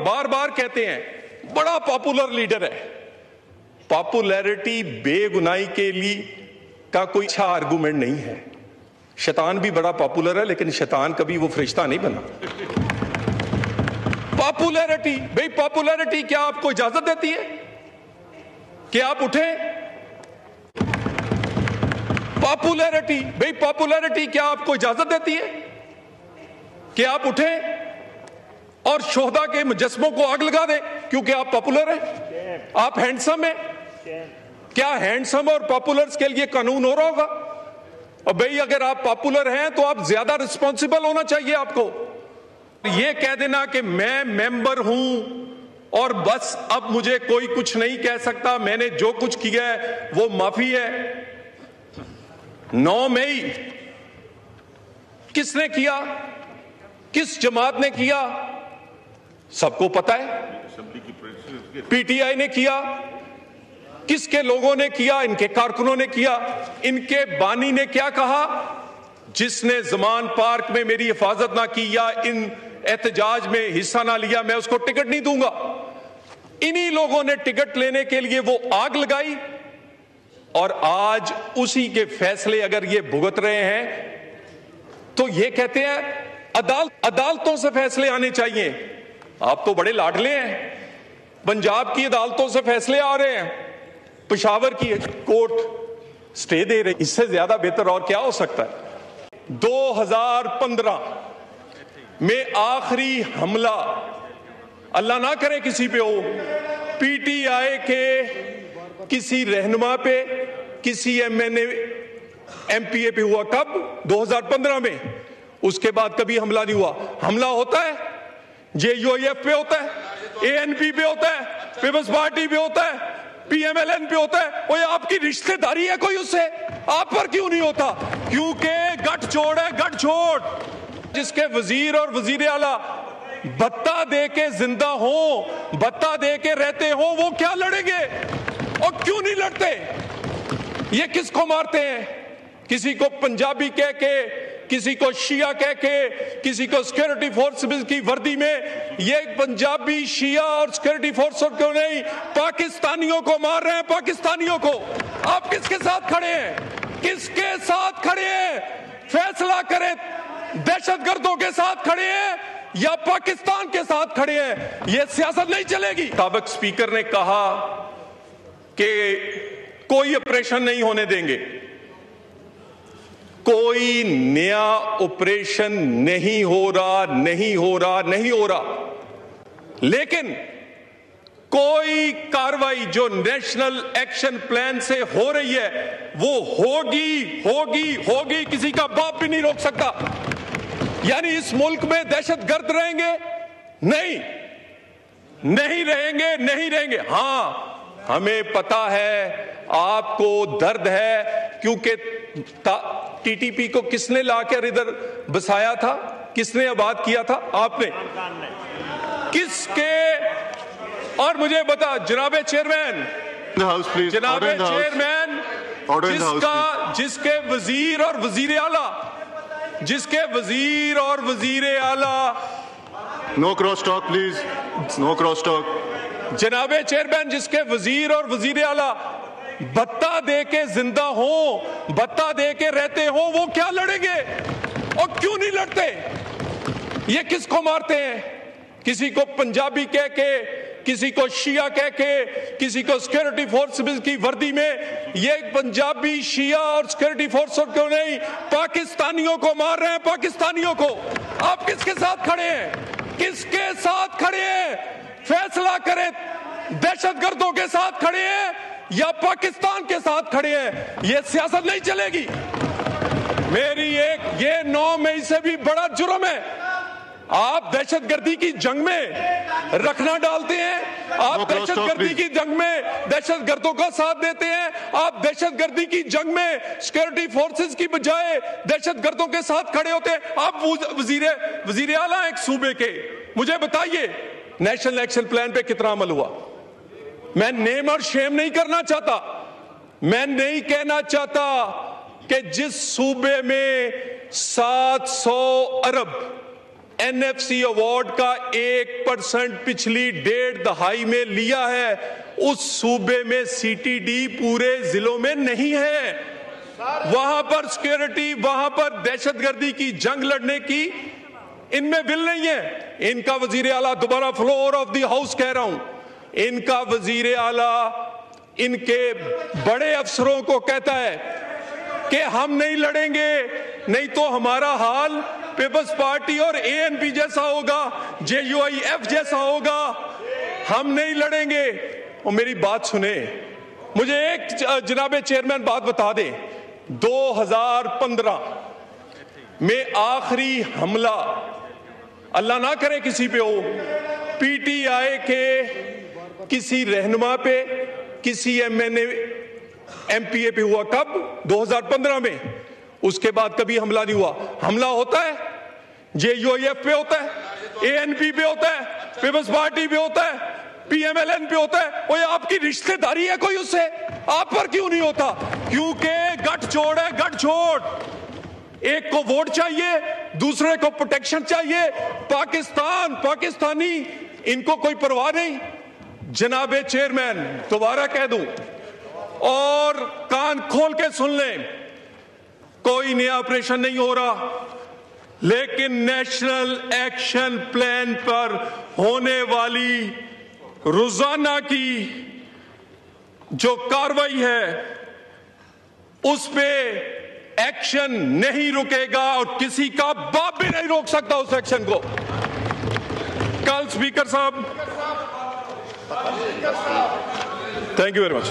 बार बार कहते हैं बड़ा पॉपुलर लीडर है। पॉपुलैरिटी बेगुनाही के लिए का कोई अच्छा आर्गुमेंट नहीं है। शैतान भी बड़ा पॉपुलर है, लेकिन शैतान कभी वो फरिश्ता नहीं बना। पॉपुलैरिटी, भाई पॉपुलैरिटी क्या आपको इजाजत देती है कि आप उठें? पॉपुलैरिटी, भाई पॉपुलैरिटी क्या आपको इजाजत देती है कि आप उठें और शोहदा के मुजस्मों को आग लगा दें क्योंकि आप पॉपुलर हैं, आप हैंडसम हैं? क्या हैंडसम और पॉपुलर्स के लिए कानून हो रहा होगा? और भाई अगर आप पॉपुलर हैं तो आप ज्यादा रिस्पॉन्सिबल होना चाहिए आपको। ये कह देना कि मैं मेंबर हूं और बस अब मुझे कोई कुछ नहीं कह सकता, मैंने जो कुछ किया है वो माफी है। 9 मई किसने किया, किस जमात ने किया, सबको पता है। पीटीआई ने किया, किसके लोगों ने किया, इनके कारकुनों ने किया। इनके बानी ने क्या कहा, जिसने जमान पार्क में मेरी हिफाजत ना की या इन एहतजाज में हिस्सा ना लिया, मैं उसको टिकट नहीं दूंगा। इन्हीं लोगों ने टिकट लेने के लिए वो आग लगाई और आज उसी के फैसले अगर ये भुगत रहे हैं तो ये कहते हैं अदालतों से फैसले आने चाहिए। आप तो बड़े लाडले हैं, पंजाब की अदालतों से फैसले आ रहे हैं, पेशावर की कोर्ट स्टे दे रही, इससे ज्यादा बेहतर और क्या हो सकता है। 2015 में आखिरी हमला, अल्लाह ना करे किसी पे हो, पीटीआई के किसी रहनुमा पे, किसी एमएनए एमपीए पे हुआ। कब? 2015 में। उसके बाद कभी हमला नहीं हुआ। हमला होता है जेयूआईएफ पे होता है, एएनपी पे होता है, पीपल्स पार्टी पे होता है, पीएमएलएन पे होता है। वो आपकी रिश्तेदारी है कोई उससे, आप पर क्यों नहीं होता? क्योंकि गठजोड़ है, गठजोड़। जिसके वजीर और वजीर आला भत्ता दे के जिंदा हो, भत्ता दे के रहते हो, वो क्या लड़ेंगे और क्यों नहीं लड़ते? ये किसको मारते हैं? किसी को पंजाबी कह के, किसी को शिया कह के, किसी को सिक्योरिटी फोर्स की वर्दी में। ये पंजाबी शिया और सिक्योरिटी फोर्स क्यों नहीं, पाकिस्तानियों को मार रहे हैं, पाकिस्तानियों को। आप किसके साथ खड़े हैं? किसके साथ खड़े हैं? फैसला करें। दहशतगर्दों के साथ खड़े हैं या पाकिस्तान के साथ खड़े हैं? ये सियासत नहीं चलेगी। साबिक स्पीकर ने कहा कि कोई ऑपरेशन नहीं होने देंगे। कोई नया ऑपरेशन नहीं हो रहा, नहीं हो रहा, नहीं हो रहा। लेकिन कोई कार्रवाई जो नेशनल एक्शन प्लान से हो रही है वो होगी, होगी, होगी। किसी का बाप भी नहीं रोक सकता। यानी इस मुल्क में दहशतगर्द रहेंगे? नहीं, नहीं रहेंगे, नहीं रहेंगे। हां, हमें पता है, आपको दर्द है, क्योंकि टीटीपी को किसने लाकर इधर बसाया था, किसने आबाद किया था? आपने। किसके? और मुझे बता जनाबे चेयरमैन, जनाबे चेयरमैन, जिसके वजीर और वजीर आला, जिसके वजीर और वजीर आला, no cross talk please, no cross talk. जनाबे चेयरमैन, जिसके वजीर और वजीर आला भत्ता दे के जिंदा हो, भत्ता दे के रहते हो, वो क्या लड़ेंगे और क्यों नहीं लड़ते? ये किसको मारते हैं? किसी को पंजाबी कह के, किसी को शिया कह के, किसी को सिक्योरिटी फोर्स की वर्दी में। ये पंजाबी शिया और सिक्योरिटी फोर्स क्यों नहीं, पाकिस्तानियों को मार रहे हैं, पाकिस्तानियों को। आप किसके साथ खड़े हैं? किसके साथ खड़े हैं? फैसला करें। दहशतगर्दों के साथ खड़े हैं या पाकिस्तान के साथ खड़े हैं? ये सियासत नहीं चलेगी। मेरी ये 9 मई से भी बड़ा जुर्म है। आप दहशतगर्दी की जंग में रखना डालते हैं, आप दहशतगर्दी की जंग में दहशतगर्दों का साथ देते हैं, आप दहशतगर्दी की जंग में सिक्योरिटी फोर्सेस की बजाय दहशतगर्दों के साथ खड़े होते हैं। आप वजीर आला एक सूबे के, मुझे बताइए नेशनल एक्शन प्लान पे कितना अमल हुआ? मैं नेम और शेम नहीं करना चाहता, मैं नहीं कहना चाहता कि जिस सूबे में 700 अरब एनएफसी अवार्ड का 1% पिछली 1.5 दहाई में लिया है, उस सूबे में सीटीडी पूरे जिलों में नहीं है। वहां पर सिक्योरिटी, वहां पर दहशतगर्दी की जंग लड़ने की इनमें बिल नहीं है। इनका वजीर आला, दोबारा फ्लोर ऑफ द हाउस कह रहा हूं, इनका वजीर आला इनके बड़े अफसरों को कहता है कि हम नहीं लड़ेंगे, नहीं तो हमारा हाल पीपल्स पार्टी और एएनपी जैसा होगा, जेयूआईएफ जैसा होगा, हम नहीं लड़ेंगे। और मेरी बात सुने, मुझे एक जनाबे चेयरमैन बात बता दे, 2015 में आखिरी हमला, अल्लाह ना करे किसी पे हो, पीटीआई के किसी रहनुमा पे, किसी एमपीए पे हुआ। कब? 2015 में। उसके बाद कभी हमला नहीं हुआ। हमला होता है जेयूआईएफ पे होता है, एएनपी पे होता है, पीपल्स पार्टी पे होता है, पीएमएलएन पे होता है। वो आपकी रिश्तेदारी है कोई उससे, आप पर क्यों नहीं होता? क्योंकि गठजोड़ है, गठजोड़। एक को वोट चाहिए, दूसरे को प्रोटेक्शन चाहिए। पाकिस्तान, पाकिस्तानी, इनको कोई परवाह नहीं। जनाबे चेयरमैन, दोबारा कह दूं और कान खोल के सुन लें, कोई नया ऑपरेशन नहीं हो रहा, लेकिन नेशनल एक्शन प्लान पर होने वाली रोजाना की जो कार्रवाई है उस पे एक्शन नहीं रुकेगा और किसी का बाप भी नहीं रोक सकता उस एक्शन को। कल स्पीकर साहब, थैंक यू वेरी मच।